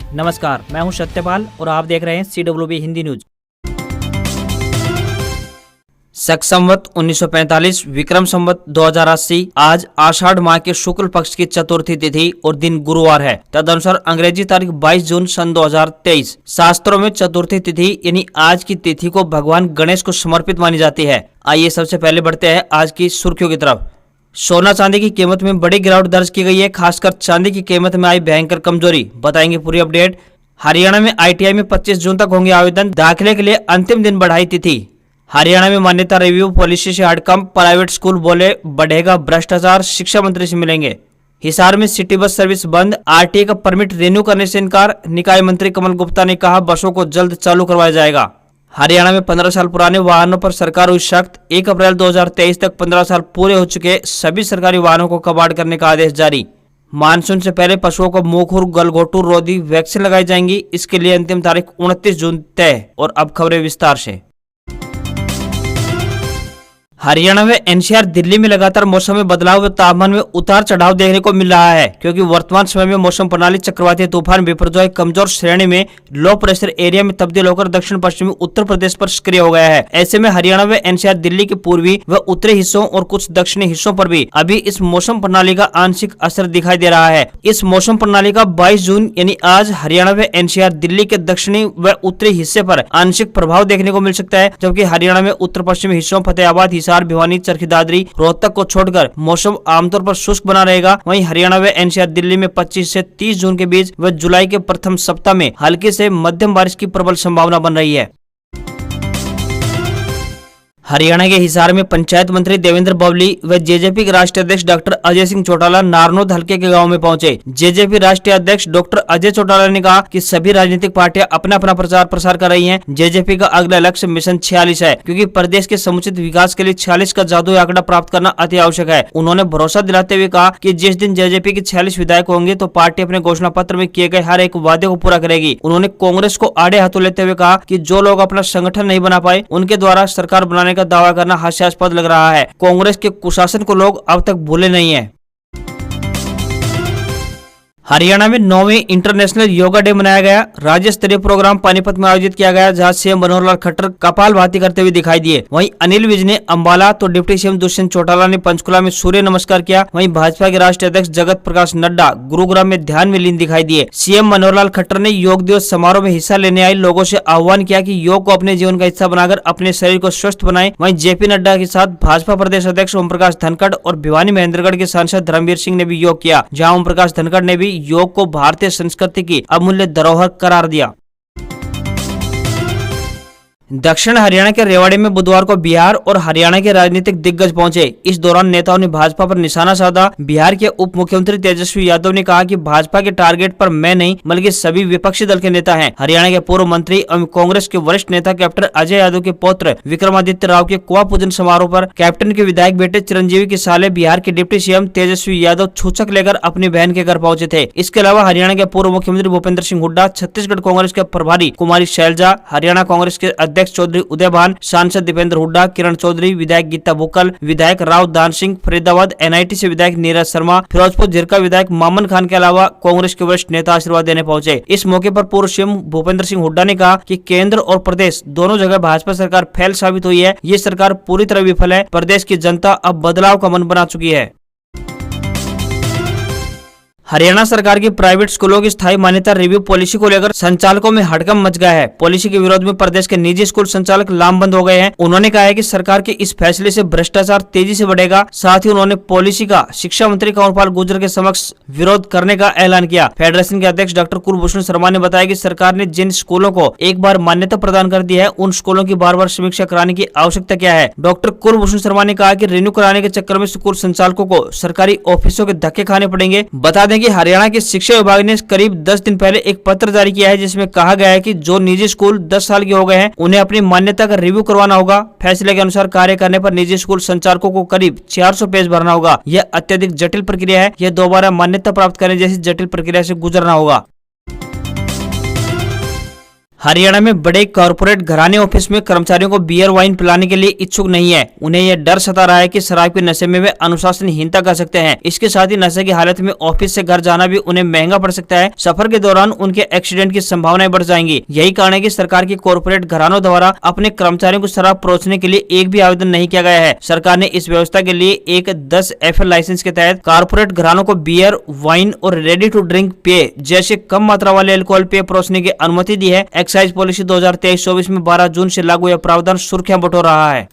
नमस्कार, मैं हूं सत्यपाल और आप देख रहे हैं CWB हिंदी न्यूज। शक संवत 1945 विक्रम संवत 2080 आज आषाढ़ माह के शुक्ल पक्ष की चतुर्थी तिथि और दिन गुरुवार है। तदनुसार अंग्रेजी तारीख 22 जून सन 2023। शास्त्रों में चतुर्थी तिथि यानी आज की तिथि को भगवान गणेश को समर्पित मानी जाती है। आइए सबसे पहले बढ़ते हैं आज की सुर्खियों की तरफ। सोना चांदी की कीमत में बड़ी गिरावट दर्ज की गई है। खासकर चांदी की कीमत में आई भयंकर कमजोरी, बताएंगे पूरी अपडेट। हरियाणा में ITI में 25 जून तक होंगे आवेदन, दाखिले के लिए अंतिम दिन बढ़ाई तिथि। हरियाणा में मान्यता रिव्यू, पॉलिसी से हड़कंप, प्राइवेट स्कूल बोले बढ़ेगा भ्रष्टाचार, शिक्षा मंत्री से मिलेंगे। हिसार में सिटी बस सर्विस बंद, RTA का परमिट रिन्यू करने से इनकार, निकाय मंत्री कमल गुप्ता ने कहा बसों को जल्द चालू करवाया जाएगा। हरियाणा में 15 साल पुराने वाहनों पर सरकार हुई सख्त, 1 अप्रैल 2023 तक 15 साल पूरे हो चुके सभी सरकारी वाहनों को कबाड़ करने का आदेश जारी। मानसून से पहले पशुओं को मुंहखुर गलघोटू रोधी वैक्सीन लगाई जाएंगी, इसके लिए अंतिम तारीख 29 जून तय। और अब खबरें विस्तार से। हरियाणा में NCR दिल्ली में लगातार मौसम में बदलाव व तापमान में उतार चढ़ाव देखने को मिल रहा है, क्योंकि वर्तमान समय में मौसम प्रणाली चक्रवाती तूफान बिपरजॉय कमजोर श्रेणी में लो प्रेशर एरिया में तब्दील होकर दक्षिण पश्चिमी उत्तर प्रदेश पर सक्रिय हो गया है। ऐसे में हरियाणा व NCR दिल्ली के पूर्वी व उत्तरी हिस्सों और कुछ दक्षिणी हिस्सों पर भी अभी इस मौसम प्रणाली का आंशिक असर दिखाई दे रहा है। इस मौसम प्रणाली का 22 जून यानी आज हरियाणा व NCR दिल्ली के दक्षिणी व उत्तरी हिस्से पर आंशिक प्रभाव देखने को मिल सकता है, जबकि हरियाणा में उत्तर पश्चिमी हिस्सों फतेहाबाद, हिसार, भिवानी, चरखी दादरी, रोहतक को छोड़कर मौसम आमतौर पर शुष्क बना रहेगा। वहीं हरियाणा व NCR दिल्ली में 25 से 30 जून के बीच व जुलाई के प्रथम सप्ताह में हल्की से मध्यम बारिश की प्रबल संभावना बन रही है। हरियाणा के हिसार में पंचायत मंत्री देवेंद्र बबली व JJP के राष्ट्रीय अध्यक्ष डॉक्टर अजय सिंह चौटाला नारनौद हल्के के गांव में पहुंचे। JJP राष्ट्रीय अध्यक्ष डॉक्टर अजय चौटाला ने कहा कि सभी राजनीतिक पार्टियां अपना अपना प्रचार प्रसार कर रही हैं। JJP का अगला लक्ष्य मिशन 46 है, क्योंकि प्रदेश के समुचित विकास के लिए 46 का जादुई आंकड़ा प्राप्त करना अति आवश्यक है। उन्होंने भरोसा दिलाते हुए कहा कि जिस दिन JJP के 46 विधायक होंगे तो पार्टी अपने घोषणा पत्र में किए गए हर एक वादे को पूरा करेगी। उन्होंने कांग्रेस को आड़े हाथों लेते हुए कहा कि जो लोग अपना संगठन नहीं बना पाए उनके द्वारा सरकार बनाने का दावा करना हास्यास्पद लग रहा है। कांग्रेस के कुशासन को लोग अब तक भूले नहीं हैं। हरियाणा में 9वें इंटरनेशनल योगा डे मनाया गया। राज्य स्तरीय प्रोग्राम पानीपत में आयोजित किया गया, जहां CM मनोहर लाल खट्टर कपालभाति करते हुए दिखाई दिए। वहीं अनिल विज ने अंबाला तो डिप्टी CM दुष्यंत चौटाला ने पंचकुला में सूर्य नमस्कार किया। वहीं भाजपा के राष्ट्रीय अध्यक्ष जगत प्रकाश नड्डा गुरुग्राम में ध्यान में लीन दिखाई दिए। CM मनोहर लाल खट्टर ने योग दिवस समारोह में हिस्सा लेने आए लोगों से आह्वान किया कि योग को अपने जीवन का हिस्सा बनाकर अपने शरीर को स्वस्थ बनाएं। वहीं JP नड्डा के साथ भाजपा प्रदेश अध्यक्ष ओम प्रकाश धनखड़ और भिवानी महेंद्रगढ़ के सांसद धर्मवीर सिंह ने भी योग किया, जहाँ ओम प्रकाश धनखड़ ने भी योग को भारतीय संस्कृति की अमूल्य धरोहर करार दिया। दक्षिण हरियाणा के रेवाड़ी में बुधवार को बिहार और हरियाणा के राजनीतिक दिग्गज पहुंचे। इस दौरान नेताओं ने भाजपा पर निशाना साधा। बिहार के उप मुख्यमंत्री तेजस्वी यादव ने कहा कि भाजपा के टारगेट पर मैं नहीं बल्कि सभी विपक्षी दल के नेता हैं। हरियाणा के पूर्व मंत्री एवं कांग्रेस के वरिष्ठ नेता कैप्टन अजय यादव के पौत्र विक्रमादित्य राव के कुआं पूजन समारोह पर कैप्टन के विधायक बेटे चिरंजीवी के साले बिहार के डिप्टी CM तेजस्वी यादव छूछक लेकर अपनी बहन के घर पहुंचे थे। इसके अलावा हरियाणा के पूर्व मुख्यमंत्री भूपेंद्र सिंह हुड्डा, छत्तीसगढ़ कांग्रेस के प्रभारी कुमारी शैलजा, हरियाणा कांग्रेस के अध्यक्ष चौधरी उदयभान, सांसद दीपेंद्र हुड्डा, किरण चौधरी, विधायक गीता बुक्कल, विधायक राव दान सिंह, फरीदाबाद NIT से विधायक नीरज शर्मा, फिरोजपुर झिरका विधायक मामन खान के अलावा कांग्रेस के वरिष्ठ नेता आशीर्वाद देने पहुंचे। इस मौके पर पूर्व CM भूपेंद्र सिंह हुड्डा ने कहा कि केंद्र और प्रदेश दोनों जगह भाजपा सरकार फेल साबित हुई है। ये सरकार पूरी तरह विफल है। प्रदेश की जनता अब बदलाव का मन बना चुकी है। हरियाणा सरकार की प्राइवेट स्कूलों की स्थायी मान्यता रिव्यू पॉलिसी को लेकर संचालकों में हड़कंप मच गया है। पॉलिसी के विरोध में प्रदेश के निजी स्कूल संचालक लामबंद हो गए हैं। उन्होंने कहा है कि सरकार के इस फैसले से भ्रष्टाचार तेजी से बढ़ेगा। साथ ही उन्होंने पॉलिसी का शिक्षा मंत्री कंवरपाल गुर्जर के समक्ष विरोध करने का ऐलान किया। फेडरेशन के अध्यक्ष डॉक्टर कुलभूषण शर्मा ने बताया कि सरकार ने जिन स्कूलों को एक बार मान्यता प्रदान कर दी है उन स्कूलों की बार बार समीक्षा कराने की आवश्यकता क्या है। डॉक्टर कुलभूषण शर्मा ने कहा कि रिन्यू कराने के चक्कर में स्कूल संचालकों को सरकारी ऑफिसों के धक्के खाने पड़ेंगे। बता दें कि हरियाणा के शिक्षा विभाग ने करीब 10 दिन पहले एक पत्र जारी किया है, जिसमें कहा गया है कि जो निजी स्कूल 10 साल के हो गए हैं उन्हें अपनी मान्यता का रिव्यू करवाना होगा। फैसले के अनुसार कार्य करने पर निजी स्कूल संचालकों को करीब 400 पेज भरना होगा। यह अत्यधिक जटिल प्रक्रिया है। यह दोबारा मान्यता प्राप्त करने जैसी जटिल प्रक्रिया से गुजरना होगा। हरियाणा में बड़े कॉर्पोरेट घराने ऑफिस में कर्मचारियों को बियर वाइन पिलाने के लिए इच्छुक नहीं है। उन्हें यह डर सता रहा है कि शराब के नशे में वे अनुशासनहीनता कर सकते हैं। इसके साथ ही नशे की हालत में ऑफिस से घर जाना भी उन्हें महंगा पड़ सकता है। सफर के दौरान उनके एक्सीडेंट की संभावनाएं बढ़ जाएंगी। यही कारण है कि सरकार की कॉर्पोरेट घरानों द्वारा अपने कर्मचारियों को शराब परोसने के लिए एक भी आवेदन नहीं किया गया है। सरकार ने इस व्यवस्था के लिए एक 10 FL लाइसेंस के तहत कॉर्पोरेट घरानों को बियर, वाइन और रेडी टू ड्रिंक पेय जैसे कम मात्रा वाले अल्कोहल पेय परोसने की अनुमति दी है। एक्साइज पॉलिसी 2023-24 में 12 जून से लागू यह प्रावधान सुर्खियां बटोर रहा है।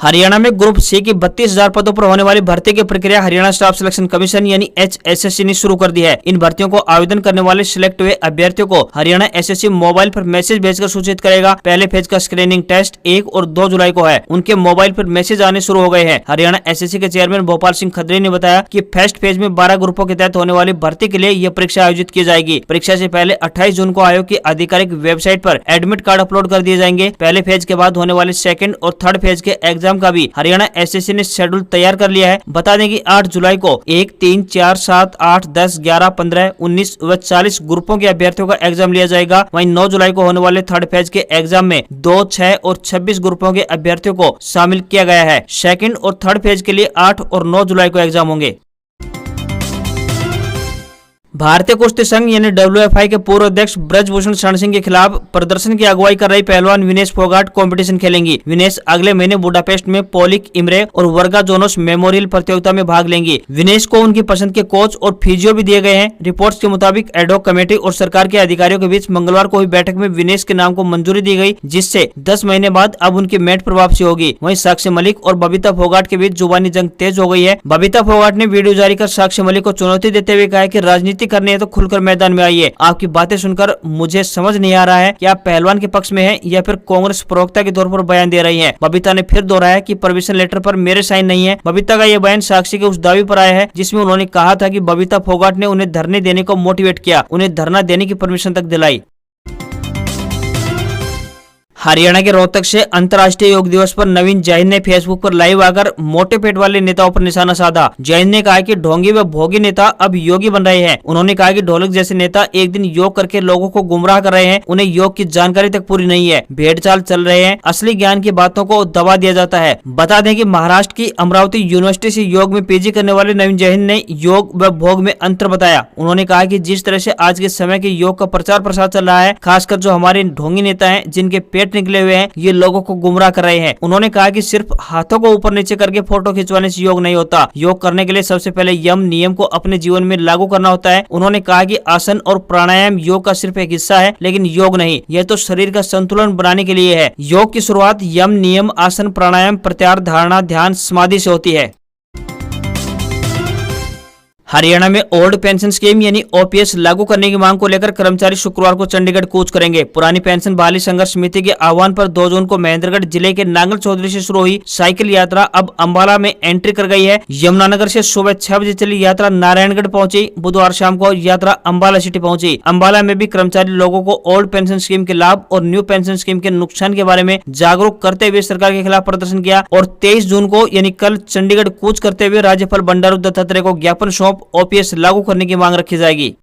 हरियाणा में ग्रुप सी की 32,000 पदों पर होने वाली भर्ती की प्रक्रिया हरियाणा स्टाफ सिलेक्शन कमीशन यानी HSSC ने शुरू कर दी है। इन भर्तियों को आवेदन करने वाले सिलेक्ट हुए अभ्यर्थियों को हरियाणा SSC मोबाइल पर मैसेज भेजकर सूचित करेगा। पहले फेज का स्क्रीनिंग टेस्ट 1 और 2 जुलाई को है। उनके मोबाइल पर मैसेज आने शुरू हो गए हैं। हरियाणा SSC के चेयरमैन भोपाल सिंह खत्री ने बताया कि फर्स्ट फेज में 12 ग्रुपों के तहत होने वाली भर्ती के लिए यह परीक्षा आयोजित की जाएगी। परीक्षा से पहले 28 जून को आयोग की आधिकारिक वेबसाइट पर एडमिट कार्ड अपलोड कर दिए जाएंगे। पहले फेज के बाद होने वाले सेकंड और थर्ड फेज के एग्जाम का भी हरियाणा SSC ने शेड्यूल तैयार कर लिया है। बता दें कि 8 जुलाई को 1, 3, 4, 7, 8, 10, 11, 15, 19 व 40 ग्रुपों के अभ्यर्थियों का एग्जाम लिया जाएगा। वहीं 9 जुलाई को होने वाले थर्ड फेज के एग्जाम में 2, 6 और 26 ग्रुपों के अभ्यर्थियों को शामिल किया गया है। सेकंड और थर्ड फेज के लिए 8 और 9 जुलाई को एग्जाम होंगे। भारतीय कुश्ती संघ यानी WFI के पूर्व अध्यक्ष ब्रजभूषण शरण सिंह के खिलाफ प्रदर्शन की अगुवाई कर रही पहलवान विनेश फोगाट कंपटीशन खेलेंगी। विनेश अगले महीने बुडापेस्ट में पोलिक इमरे और वर्गा जोनोस मेमोरियल प्रतियोगिता में भाग लेंगी। विनेश को उनकी पसंद के कोच और फिजियो भी दिए गए हैं। रिपोर्ट्स के मुताबिक एडहॉक कमेटी और सरकार के अधिकारियों के बीच मंगलवार को हुई बैठक में विनेश के नाम को मंजूरी दी गई, जिससे 10 महीने बाद अब उनकी मैट पर वापसी होगी। वहीं साक्षी मलिक और बबीता फोगाट के बीच जुबानी जंग तेज हो गई है। बबीता फोगाट ने वीडियो जारी कर साक्षी मलिक को चुनौती देते हुए कहा कि राजनीति करनी है तो खुलकर मैदान में आइए। आपकी बातें सुनकर मुझे समझ नहीं आ रहा है कि आप पहलवान के पक्ष में हैं या फिर कांग्रेस प्रवक्ता के तौर पर बयान दे रही हैं। बबीता ने फिर दोहराया कि परमिशन लेटर पर मेरे साइन नहीं है। बबीता का यह बयान साक्षी के उस दावे पर आया है जिसमें उन्होंने कहा था कि बबीता फोगाट ने उन्हें धरने देने को मोटिवेट किया, उन्हें धरना देने की परमिशन तक दिलाई। हरियाणा के रोहतक से अंतर्राष्ट्रीय योग दिवस पर नवीन जैन ने फेसबुक पर लाइव आकर मोटे पेट वाले नेताओं पर निशाना साधा। जैन ने कहा कि ढोंगी व भोगी नेता अब योगी बन रहे हैं। उन्होंने कहा कि ढोलक जैसे नेता एक दिन योग करके लोगों को गुमराह कर रहे हैं, उन्हें योग की जानकारी तक पूरी नहीं है, भेड़ चाल चल रहे हैं, असली ज्ञान की बातों को दबा दिया जाता है। बता दें कि महाराष्ट्र की अमरावती यूनिवर्सिटी से योग में PG करने वाले नवीन जैन ने योग व भोग में अंतर बताया। उन्होंने कहा कि जिस तरह से आज के समय के योग का प्रचार प्रसार चल रहा है, खासकर जो हमारे ढोंगी नेता हैं जिनके पेट निकले हुए हैं, ये लोगों को गुमराह कर रहे हैं। उन्होंने कहा कि सिर्फ हाथों को ऊपर नीचे करके फोटो खिंचवाने से योग नहीं होता। योग करने के लिए सबसे पहले यम नियम को अपने जीवन में लागू करना होता है। उन्होंने कहा कि आसन और प्राणायाम योग का सिर्फ एक हिस्सा है, लेकिन योग नहीं, यह तो शरीर का संतुलन बनाने के लिए है। योग की शुरुआत यम नियम, आसन, प्राणायाम, प्रत्याहार, धारणा, ध्यान, समाधि से होती है। हरियाणा में ओल्ड पेंशन स्कीम यानी OPS लागू करने की मांग को लेकर कर्मचारी शुक्रवार को चंडीगढ़ कूच करेंगे। पुरानी पेंशन बहाली संघर्ष समिति के आह्वान पर 2 जून को महेंद्रगढ़ जिले के नांगल चौधरी से शुरू हुई साइकिल यात्रा अब अंबाला में एंट्री कर गई है। यमुनानगर से सुबह 6 बजे चली यात्रा नारायणगढ़ पहुंची। बुधवार शाम को यात्रा अंबाला सिटी पहुंची। अंबाला में भी कर्मचारी लोगों को ओल्ड पेंशन स्कीम के लाभ और न्यू पेंशन स्कीम के नुकसान के बारे में जागरूक करते हुए सरकार के खिलाफ प्रदर्शन किया और 23 जून को यानी कल चंडीगढ़ कूच करते हुए राज्यपाल बंडारू दत्तात्रेय को ज्ञापन सौंप OPS लागू करने की मांग रखी जाएगी।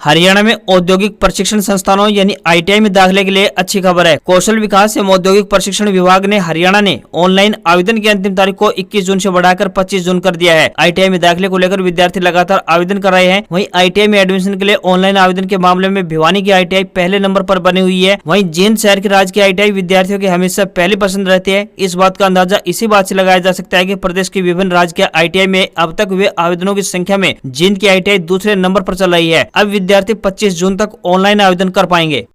हरियाणा में औद्योगिक प्रशिक्षण संस्थानों यानी ITI में दाखिले के लिए अच्छी खबर है। कौशल विकास एवं औद्योगिक प्रशिक्षण विभाग ने हरियाणा ने ऑनलाइन आवेदन की अंतिम तारीख को 21 जून से बढ़ाकर 25 जून कर दिया है। ITI में दाखिले को लेकर विद्यार्थी लगातार आवेदन कर रहे हैं। वहीं ITI में एडमिशन के लिए ऑनलाइन आवेदन के मामले में भिवानी की ITI पहले नंबर पर बनी हुई है। वहीं जींद शहर के राजकीय ITI विद्यार्थियों की हमेशा पहली पसंद रहती है। इस बात का अंदाजा इसी बात से लगाया जा सकता है कि प्रदेश के विभिन्न राजकीय ITI में अब तक हुए आवेदनों की संख्या में जींद की ITI दूसरे नंबर पर चल रही है। अब विद्यार्थी 25 जून तक ऑनलाइन आवेदन कर पाएंगे।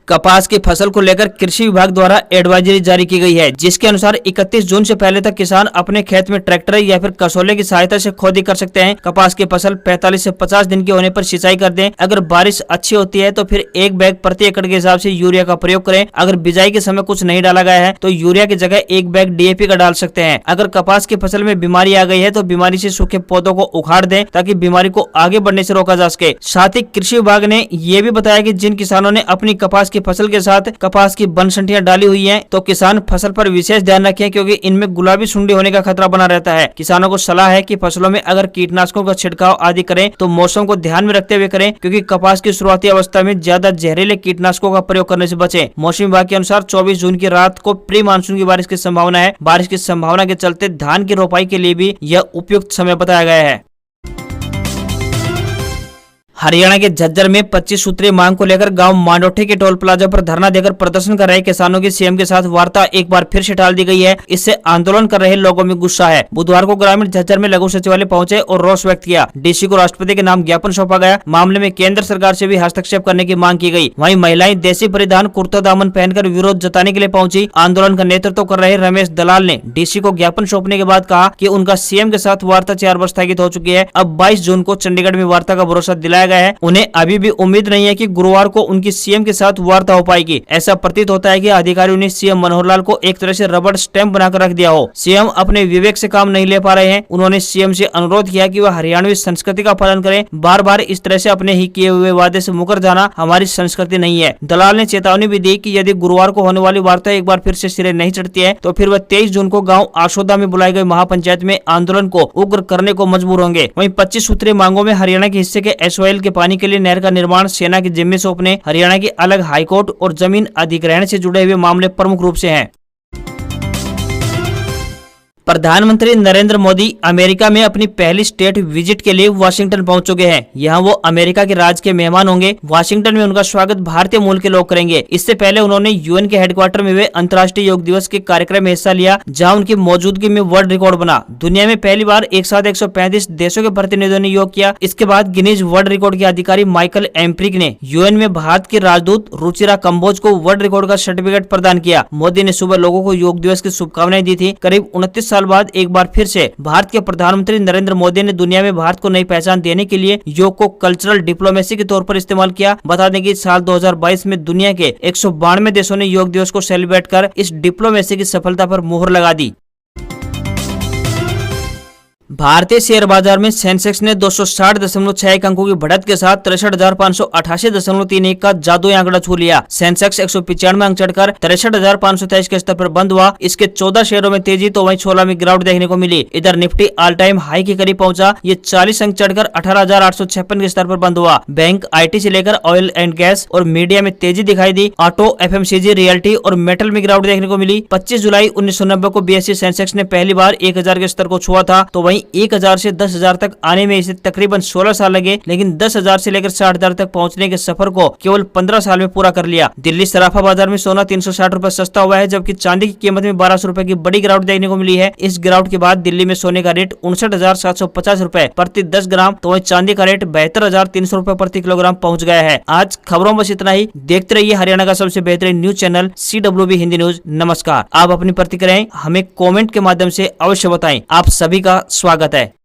कपास की फसल को लेकर कृषि विभाग द्वारा एडवाइजरी जारी की गई है, जिसके अनुसार 31 जून से पहले तक किसान अपने खेत में ट्रैक्टर या फिर कसौले की सहायता से खोदी कर सकते हैं। कपास की फसल 45 से 50 दिन के होने पर सिंचाई कर दें। अगर बारिश अच्छी होती है तो फिर 1 बैग प्रति एकड़ के हिसाब से यूरिया का प्रयोग करें। अगर बिजाई के समय कुछ नहीं डाला गया है तो यूरिया की जगह 1 बैग DAP का डाल सकते हैं। अगर कपास की फसल में बीमारी आ गई है तो बीमारी से सूखे पौधों को उखाड़ दें ताकि बीमारी को आगे बढ़ने से रोका जा सके। साथ ही कृषि विभाग ने ये भी बताया कि जिन किसानों ने अपनी कपास की फसल के साथ कपास की बनसंटियां डाली हुई हैं, तो किसान फसल पर विशेष ध्यान रखें, क्योंकि इनमें गुलाबी सुंडी होने का खतरा बना रहता है। किसानों को सलाह है कि फसलों में अगर कीटनाशकों का छिड़काव आदि करें तो मौसम को ध्यान में रखते हुए करें, क्योंकि कपास की शुरुआती अवस्था में ज्यादा जहरीले कीटनाशकों का प्रयोग करने से बचें। मौसम विभाग के अनुसार 24 जून की रात को प्री मानसून की बारिश की संभावना है। बारिश की संभावना के चलते धान की रोपाई के लिए भी यह उपयुक्त समय बताया गया है। हरियाणा के झज्जर में 25 सूत्रीय मांग को लेकर गांव मांडोठे के टोल प्लाजा पर धरना देकर प्रदर्शन कर रहे किसानों की सीएम के साथ वार्ता एक बार फिर से टाल दी गई है। इससे आंदोलन कर रहे लोगों में गुस्सा है। बुधवार को ग्रामीण झज्जर में लघु सचिवालय पहुंचे और रोष व्यक्त किया। डीसी को राष्ट्रपति के नाम ज्ञापन सौंपा गया। मामले में केंद्र सरकार से भी हस्तक्षेप करने की मांग की गई। वहीं महिलाएं देसी परिधान कुर्ता दामन पहनकर विरोध जताने के लिए पहुंची। आंदोलन का नेतृत्व कर रहे रमेश दलाल ने डीसी को ज्ञापन सौंपने के बाद कहा कि उनका सीएम के साथ वार्ता 4 वर्ष स्थगित हो चुकी है। अब 22 जून को चंडीगढ़ में वार्ता का भरोसा दिलाया गया है। उन्हें अभी भी उम्मीद नहीं है कि गुरुवार को उनकी सीएम के साथ वार्ता हो पाएगी। ऐसा प्रतीत होता है कि अधिकारियों ने सीएम मनोहर लाल को एक तरह से रबड़ स्टैंप बनाकर रख दिया हो। सीएम अपने विवेक से काम नहीं ले पा रहे हैं। उन्होंने सीएम से अनुरोध किया कि वह हरियाणवी संस्कृति का पालन करें। बार बार इस तरह से अपने ही किए हुए वादे से मुकर जाना हमारी संस्कृति नहीं है। दलाल ने चेतावनी भी दी कि यदि गुरुवार को होने वाली वार्ता एक बार फिर से सिरे नहीं चढ़ती है तो फिर वह 23 जून को गाँव आशोदा में बुलाई गई महापंचायत में आंदोलन को उग्र करने को मजबूर होंगे। वहीं 25 सूत्रीय मांगों में हरियाणा के हिस्से के एसवाईएल के पानी के लिए नहर का निर्माण सेना के जिम्मे सौंपने, हरियाणा की अलग हाईकोर्ट और जमीन अधिग्रहण से जुड़े हुए मामले प्रमुख रूप से हैं। प्रधानमंत्री नरेंद्र मोदी अमेरिका में अपनी पहली स्टेट विजिट के लिए वाशिंगटन पहुंच चुके हैं। यहां वो अमेरिका के राज के मेहमान होंगे। वाशिंगटन में उनका स्वागत भारतीय मूल के लोग करेंगे। इससे पहले उन्होंने यूएन के हेडक्वार्टर में हुए अंतर्राष्ट्रीय योग दिवस के कार्यक्रम में हिस्सा लिया, जहां उनकी मौजूदगी में वर्ल्ड रिकॉर्ड बना। दुनिया में पहली बार एक साथ 135 देशों के प्रतिनिधियों ने योग किया। इसके बाद गिनीज वर्ल्ड रिकॉर्ड के अधिकारी माइकल एम्प्रिक ने यूएन में भारत की राजदूत रुचिरा कंबोज को वर्ल्ड रिकॉर्ड का सर्टिफिकेट प्रदान किया। मोदी ने सुबह लोगों को योग दिवस की शुभकामनाएं दी थी। करीब 29 साल बाद एक बार फिर से भारत के प्रधानमंत्री नरेंद्र मोदी ने दुनिया में भारत को नई पहचान देने के लिए योग को कल्चरल डिप्लोमेसी के तौर पर इस्तेमाल किया। बता दें कि साल 2022 में दुनिया के 192 देशों ने योग दिवस को सेलिब्रेट कर इस डिप्लोमेसी की सफलता पर मुहर लगा दी। भारतीय शेयर बाजार में सेंसेक्स ने 260.61 अंकों की बढ़त के साथ 63,588.31 का जादुई आंकड़ा छू लिया। सेंसेक्स 195 अंक चढ़कर 63,523 के स्तर पर बंद हुआ। इसके 14 शेयरों में तेजी तो वहीं 16 में गिरावट देखने को मिली। इधर निफ्टी ऑल टाइम हाई के करीब पहुंचा। ये 40 अंक चढ़कर 18,856 के स्तर पर बंद हुआ। बैंक, आईटी से लेकर ऑयल एंड गैस और मीडिया में तेजी दिखाई दी। ऑटो, एफएमसीजी, रियल्टी और मेटल में गिरावट देखने को मिली। 25 जुलाई 1990 को बीएसई सेंसेक्स ने पहली बार 1000 के स्तर को छुआ था, तो वहीं 1000 से 10,000 तक आने में इसे तकरीबन 16 साल लगे, लेकिन 10,000 से लेकर 60,000 तक पहुंचने के सफर को केवल 15 साल में पूरा कर लिया। दिल्ली सराफा बाजार में सोना 360 रुपए सस्ता हुआ है, जबकि चांदी की कीमत में 1200 रुपए की बड़ी गिरावट देखने को मिली है। इस गिरावट के बाद दिल्ली में सोने का रेट 59,750 रुपए प्रति 10 ग्राम, तो वहीं चांदी का रेट 72,300 रुपए प्रति किलोग्राम पहुंच गया है। आज खबरों बस इतना ही। देखते रहिए हरियाणा का सबसे बेहतरीन news channel CWB Hindi news. नमस्कार। आप अपनी प्रतिक्रियाएं हमें कमेंट के माध्यम से अवश्य बताएं। आप सभी का स्वागत है।